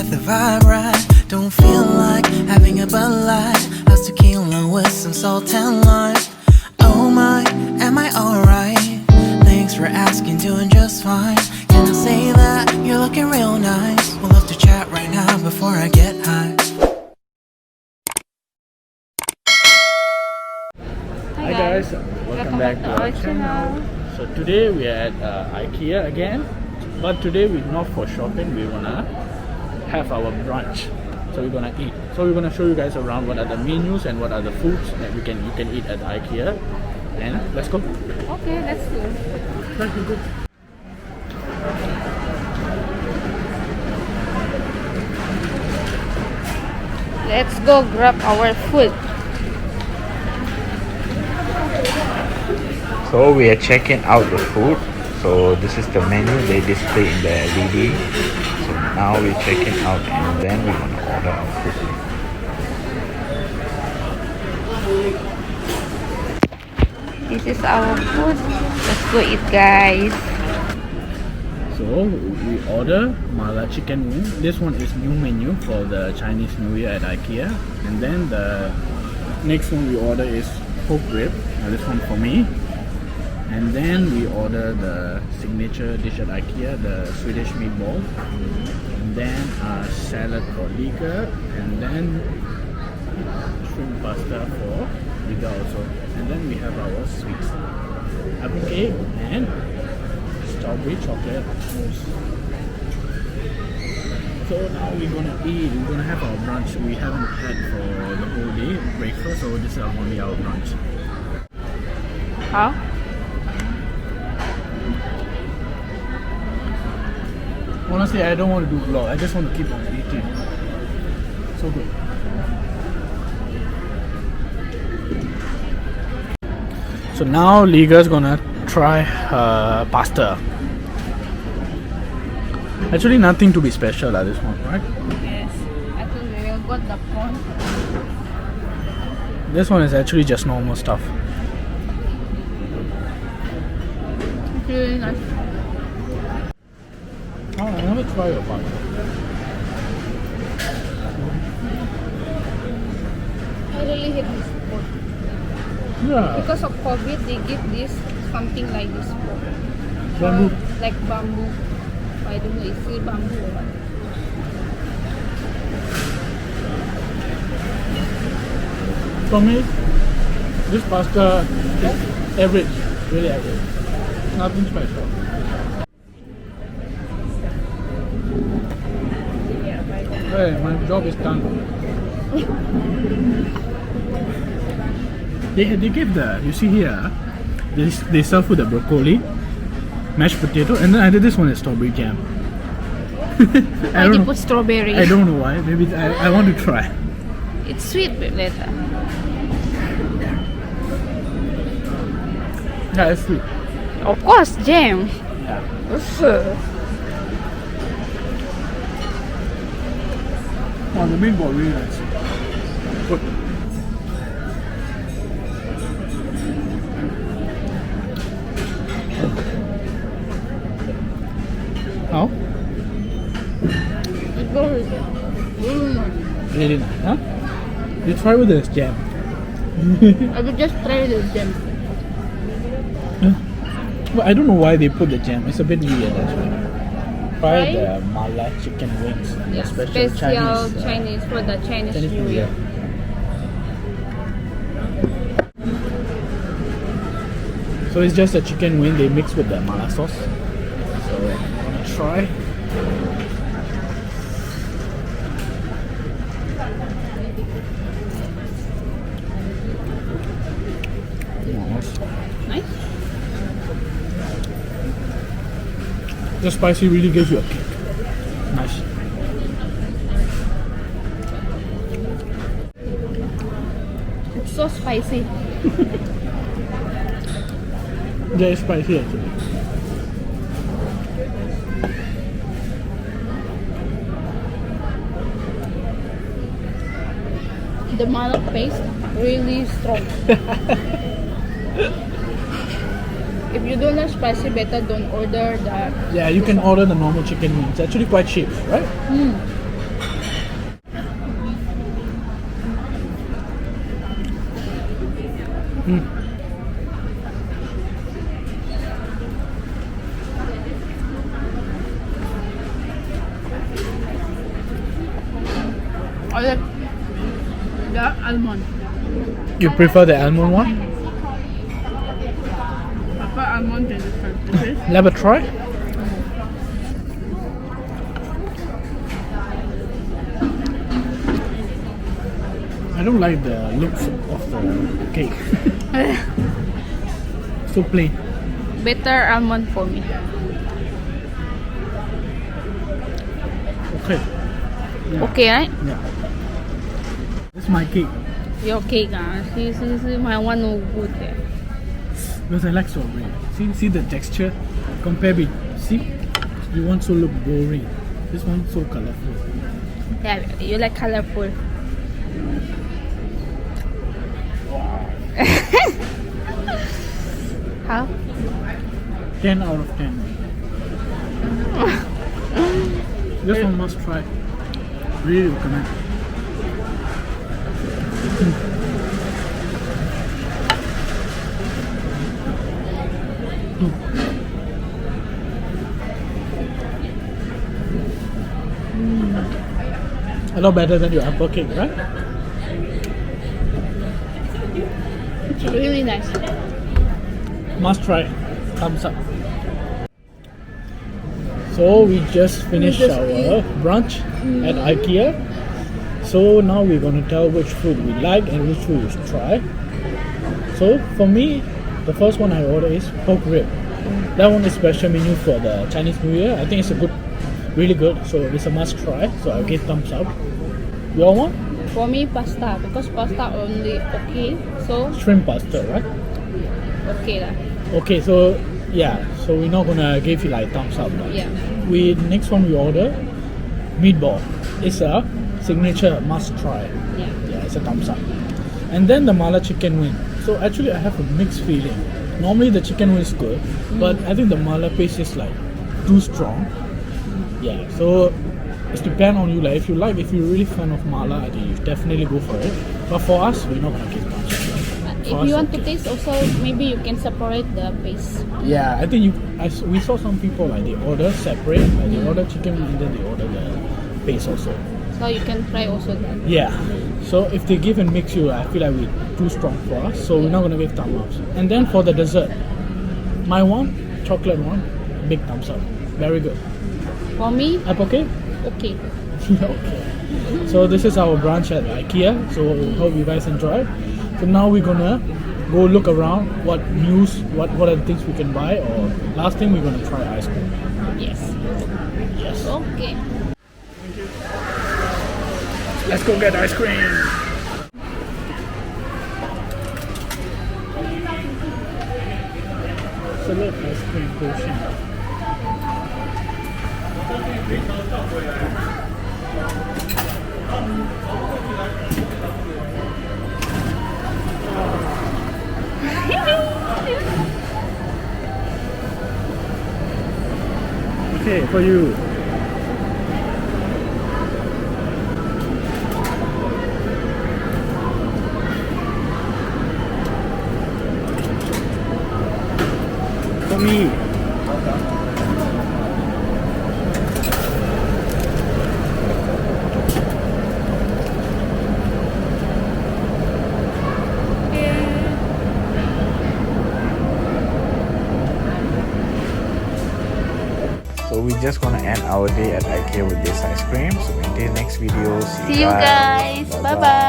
get the vibe right. Don't feel like having a Bud Light. How's tequila with some salt and lime? Oh my, am I alright? Thanks for asking, doing just fine. Can I say that you're looking real nice? We'll have to chat right now before I get high. Hi guys, welcome back to our channel. So today we are at IKEA again, but today we're not for shopping. We wanna have our brunch, so we're gonna eat. So we're gonna show you guys around what are the menus and what are the foods that you can eat at IKEA. And let's go. Okay, let's go. Let's go. Let's go grab our food. So we are checking out the food. So this is the menu they display in the LED. So now we're checking out and then we're gonna order our food. This is our food. Let's go eat, guys. So we order mala chicken wing. This one is new menu for the Chinese New Year at IKEA. And then the next one we order is pork rib. This one for me. And then we order the signature dish at IKEA, the Swedish meatball. And then a salad for Liga. And then shrimp pasta for Liga also. And then we have our sweets, apple cake and strawberry chocolate mousse. So now we're gonna eat. We're gonna have our brunch. We haven't had for the whole day breakfast, so this is only our brunch. How? Honestly, I don't want to do vlog. I just want to keep on eating. So good. So now Liga's gonna try pasta. Actually, nothing to be special at this one, right? Yes. I think we will got the prawn. This one is actually just normal stuff. It's really nice. Oh, I never tried your pasta. I really hate this food. Yeah. Because of COVID, they give this something like this food. Bamboo. Like bamboo. I don't know, it's still bamboo or what. For me, this pasta is average, really average. Nothing special. Hey, my job is done. They give the, you see here, they serve with the broccoli, mashed potato, and then I did this one is strawberry jam. Why do you put strawberry? I don't know why. Maybe I want to try. It's sweet, but later. Yeah, it's sweet. Of course, jam. Yeah. Oh, the meatball really nice. Good. How? It's very really nice. Really nice, huh? You try with this jam. I will just try the jam. Well, I don't know why they put the jam. It's a bit weird actually. Try Try? the mala chicken wings. The special Chinese, Chinese for the Chinese New New Year. Year. So it's just a chicken wing they mix with the mala sauce. So I'm gonna try. Nice. The spicy really gives you a kick. Nice. It's so spicy. Yeah, it's spicy actually. The mala paste really strong. If you don't like spicy, better don't order that. Yeah, you can order the normal chicken wings. It's actually quite cheap, right? I like the almond. You prefer the almond one? I prefer almond than the taste. Never try? I don't like the looks of the cake. So plain. Better almond for me. Okay. Yeah. Okay, right? Yeah. This is my cake Your cake, see, my one no good there. because I like strawberry. See the texture. Compare with you want to look boring. This one so colorful. Yeah, you like colorful. How? 10 out of 10. This one must try. Really recommend. A lot better than your apple cake, right? It's really nice. Must try. Thumbs up. So we just finished our brunch at IKEA. So now we're gonna tell which food we like and which food we should try. So for me, the first one I order is pork rib. That one is special menu for the Chinese New Year. I think it's really good. So it's a must try. So I'll give thumbs up. Your one? For me, pasta, because pasta only okay. So Shrimp pasta, right? okay lah. Okay, so yeah, so we're not gonna give you like thumbs up. Right? Yeah. Next one we order meatball. It's a signature must try. Yeah. Yeah, it's a thumbs up. And then the mala chicken wing. So actually I have a mixed feeling. Normally the chicken wing is good, but I think the mala paste is like too strong. Yeah, so it's depend on you. Like if you're really fan of mala, I think you definitely go for it. But for us, we're not gonna give thumbs up. If you want to taste also, maybe you can separate the paste. Yeah, I think we saw some people like they order separate, like they order chicken and then they order the paste also. So you can try also that. Yeah. So if they give and mix you, I feel like we're too strong for us. So we're not gonna give thumbs ups. And then for the dessert, my one, chocolate one, big thumbs up. Very good. For me, Apple cake? okay. Okay. So this is our brunch at IKEA. So hope you guys enjoyed. So now we're gonna go look around what are the things we can buy, or last thing we're gonna try ice cream. Yes. Yes. Okay. Let's go get ice cream. Select ice cream portion. Okay, for you. For me. So we just gonna end our day at IKEA with this ice cream. So in the next video, See you guys. Bye bye.